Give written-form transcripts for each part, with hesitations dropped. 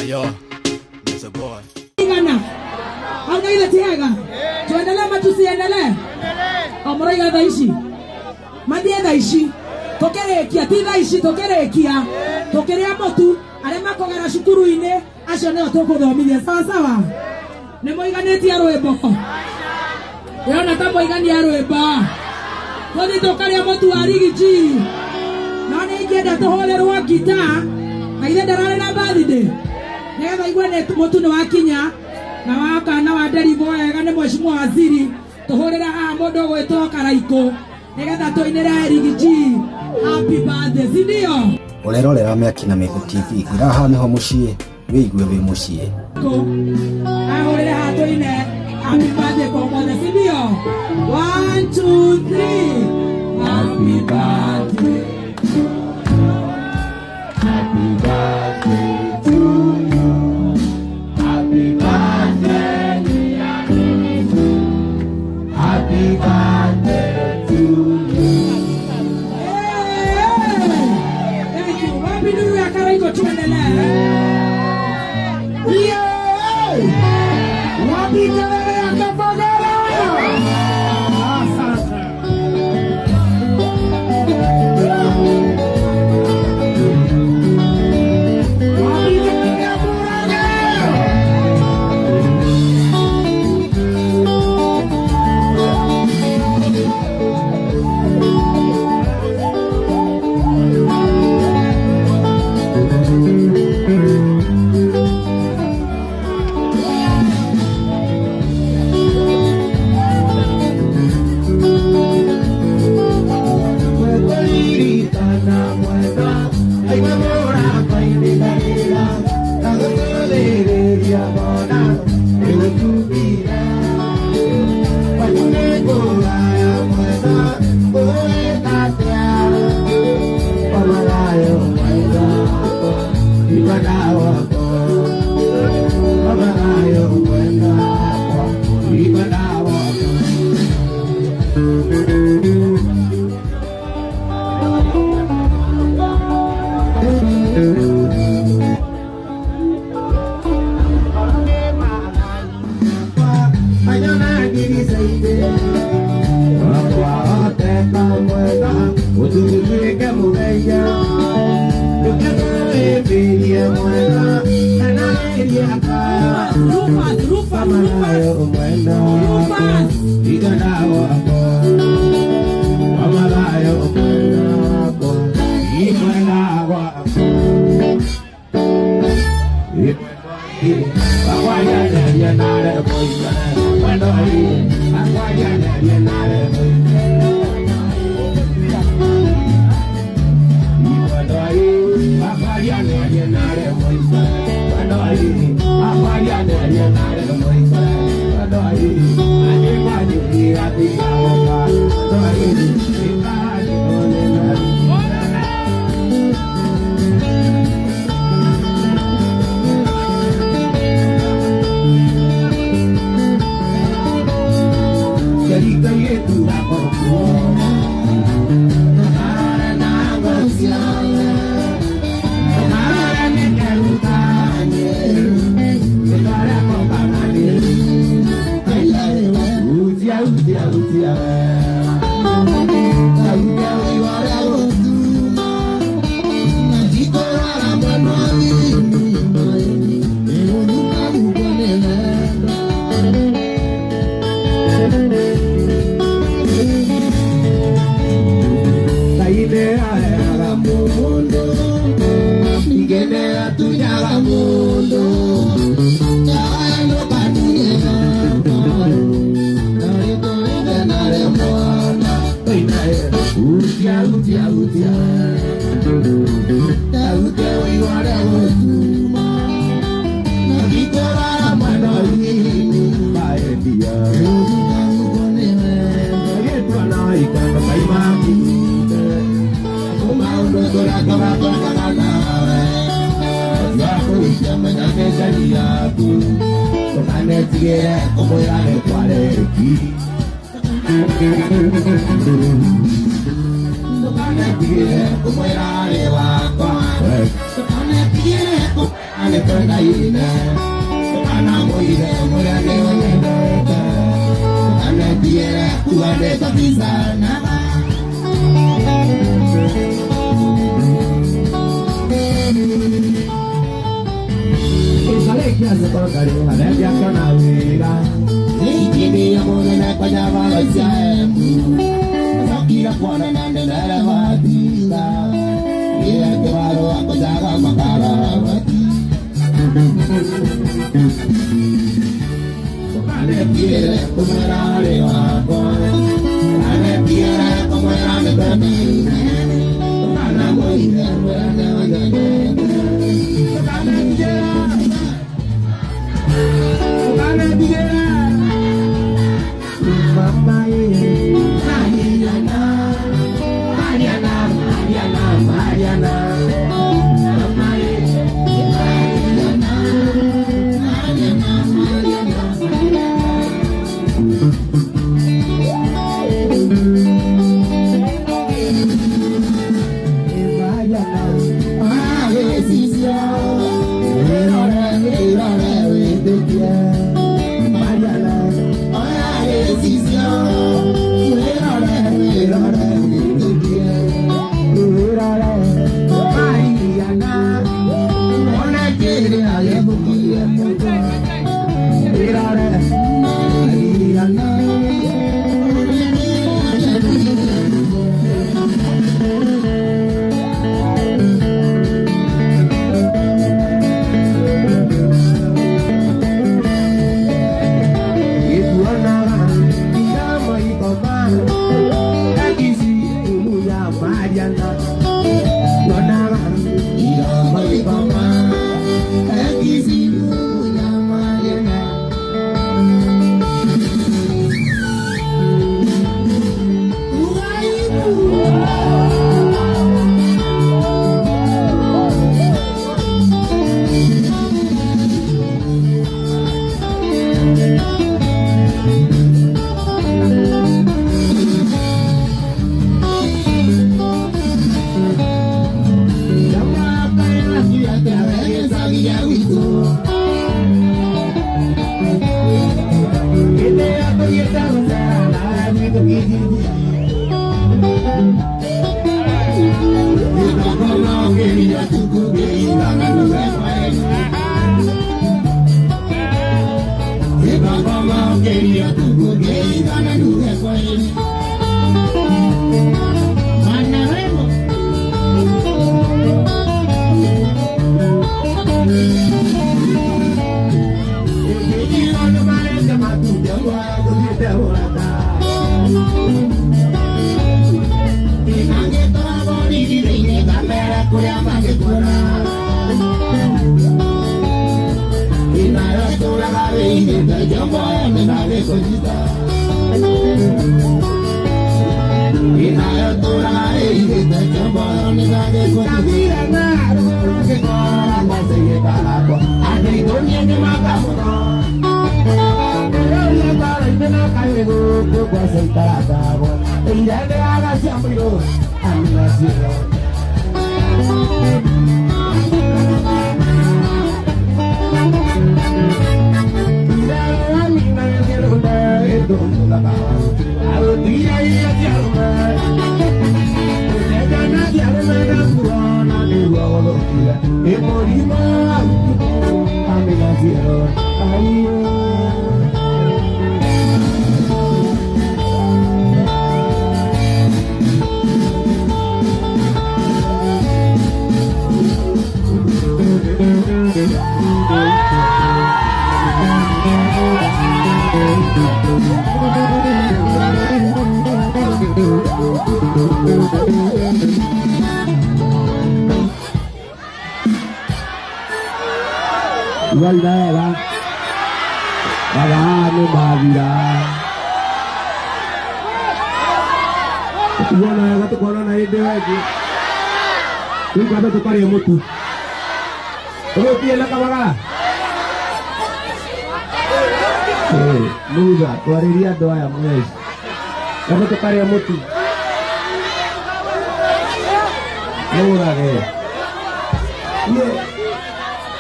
Yo, there's a boy. Hauna ile tiaga. Tuendelee ama tusiendelee? Amraiga dhaishi. Mandie dhaishi. Tokerekia ti dhaishi tokerekia. Tokerea motu arema kogera cukuru ine acio neo tukuthomithia sawa sawa. Ni moiganĩtie rwĩmbo. Yona ta moigania rwĩmbo. Tuthi tokaria motu wa rigiji. No nĩ ingĩenda tũhũrĩrwo gita. Na ithe ndararĩ na birthday. Nĩgetha igwe nĩ mũtu nĩ wakinya. Na waka na wadari wega nĩ mheshimiwa waziri. Tũhũrĩra haha mũndũ ũgwĩtwo Karaiko. Nĩgetha tũinĩre rigiji. Happy birthday, sindio? Ũrerorera Mĩaki na Mĩgo TV. Ngiraha nĩho mũciĩ. Wĩigue wĩ mũciĩ. Ahũrĩre haha tũine. Happy birthday kwa mwana, sindio? 1, 2, 3. Happy birthday. Happy birthday to you. Happy birthday, happy birthday to you. Thank you. Happy New Year, Karaiko tuendelee. Yeah! Happy New Year, Kapagara!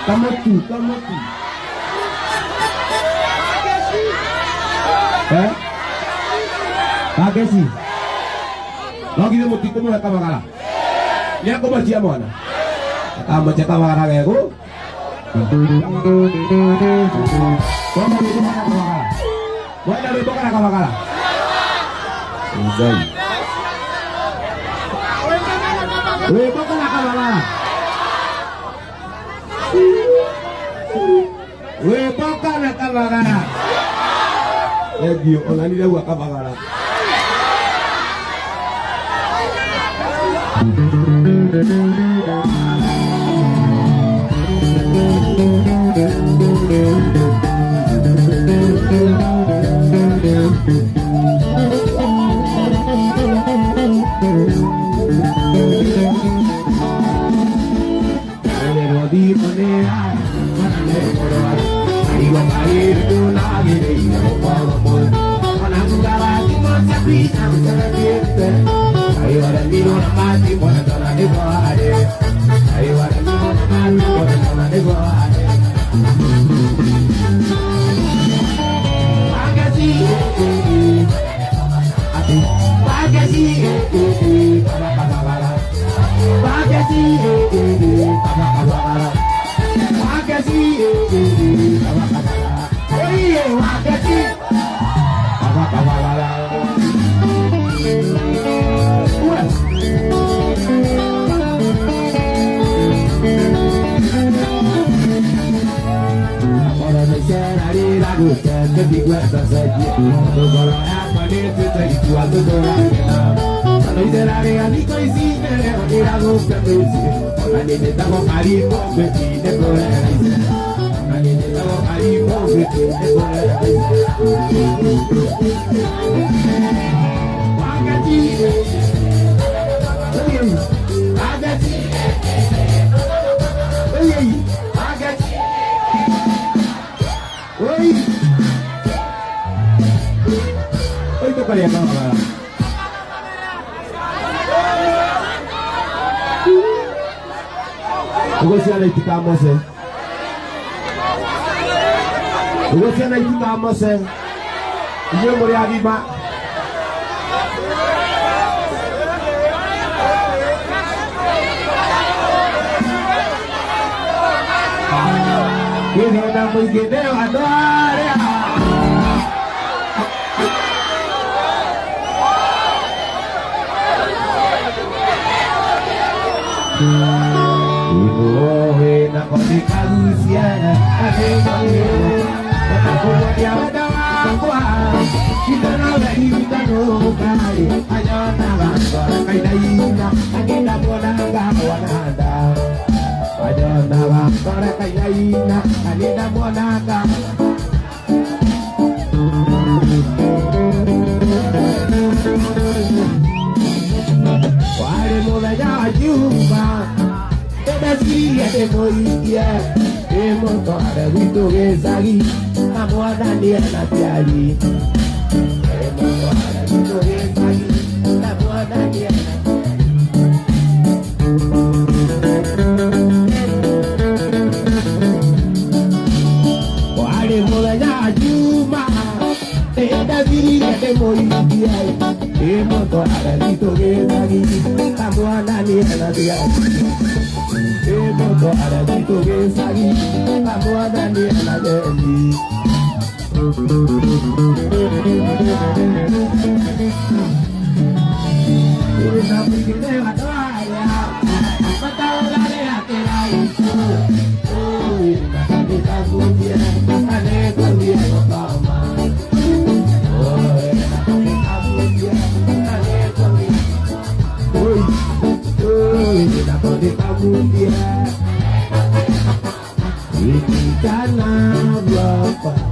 Kamutu. Kagesi. Lagi dia muti kumu kama kala. Dia ko bacia mwana. Kama caka wara gego. Kama ni kama kala. Wala ri bokara kama kala. Uzai. We bokara kama kala. We bokara kama kala. Egio olani dia wa kama kala. Ini karena Bapak